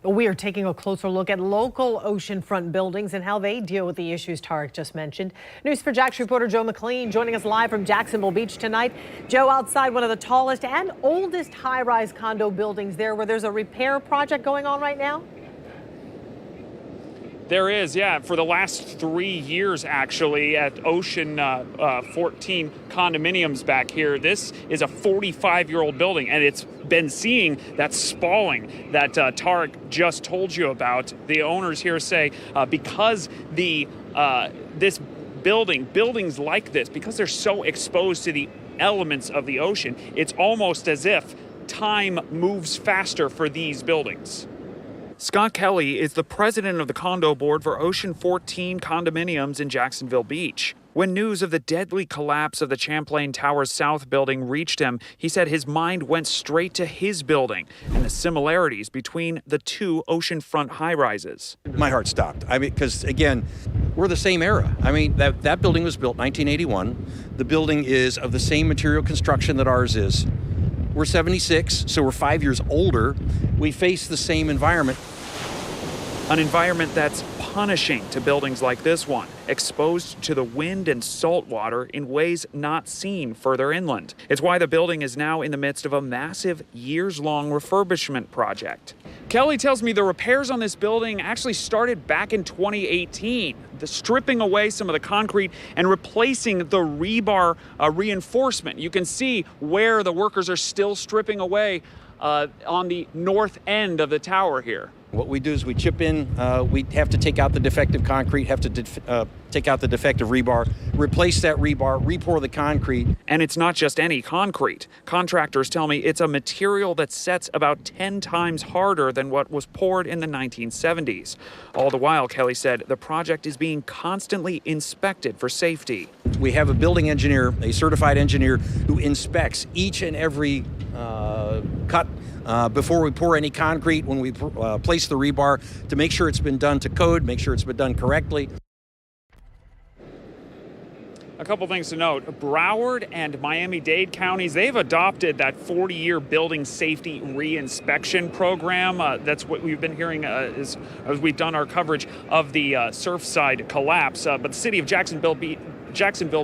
We are taking a closer look at local oceanfront buildings and how they deal with the issues Tarek just mentioned. News for Jax reporter Joe McLean joining us live from Jacksonville Beach tonight. Joe, outside one of the tallest and oldest high-rise condo buildings there, where there's a repair project going on right now. There is, yeah, for the last 3 years, actually, at Ocean 14 condominiums back here. This is a 45-year-old building, and it's been seeing that spalling that Tarek just told you about. The owners here say because buildings like this, because they're so exposed to the elements of the ocean, it's almost as if time moves faster for these buildings. Scott Kelly is the president of the condo board for Ocean 14 condominiums in Jacksonville Beach. When news of the deadly collapse of the Champlain Towers South building reached him, he said his mind went straight to his building and the similarities between the two oceanfront high-rises. My heart stopped. I mean, because again, we're the same era. I mean, that building was built 1981. The building is of the same material construction that ours is. We're 76, so we're 5 years older. We face the same environment. An environment that's punishing to buildings like this one, exposed to the wind and salt water in ways not seen further inland. It's why the building is now in the midst of a massive years-long refurbishment project. Kelly tells me the repairs on this building actually started back in 2018, the stripping away some of the concrete and replacing the rebar reinforcement. You can see where the workers are still stripping away on the north end of the tower here. What we do is we chip in, we have to take out the defective concrete, have to take out the defective rebar, replace that rebar, re-pour the concrete. And it's not just any concrete. Contractors tell me it's a material that sets about 10 times harder than what was poured in the 1970s. All the while, Kelly said, the project is being constantly inspected for safety. We have a building engineer, a certified engineer, who inspects each and every cut before we pour any concrete, when we place the rebar, to make sure it's been done to code, make sure it's been done correctly. A couple things to note. Broward and Miami-Dade counties, they've adopted that 40-year building safety re-inspection program. That's what we've been hearing as we've done our coverage of the Surfside collapse. But the city of Jacksonville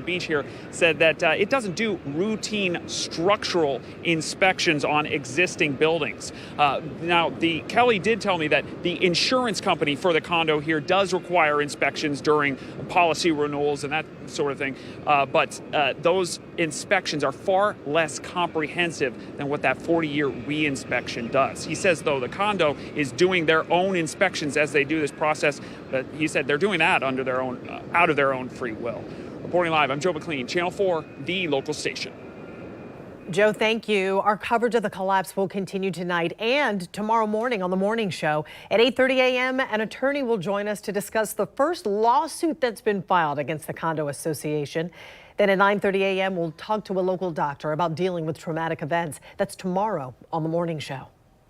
Beach here said that it doesn't do routine structural inspections on existing buildings. Now, Kelly did tell me that the insurance company for the condo here does require inspections during policy renewals and that sort of thing. But those inspections are far less comprehensive than what that 40-year re-inspection does. He says, though, the condo is doing their own inspections as they do this process, but he said they're doing that under their own, out of their own free will. Reporting live, I'm Joe McLean, Channel 4, the local station. Joe, thank you. Our coverage of the collapse will continue tonight and tomorrow morning on the morning show. At 8:30 a.m., an attorney will join us to discuss the first lawsuit that's been filed against the Condo Association. Then at 9:30 a.m., we'll talk to a local doctor about dealing with traumatic events. That's tomorrow on the morning show.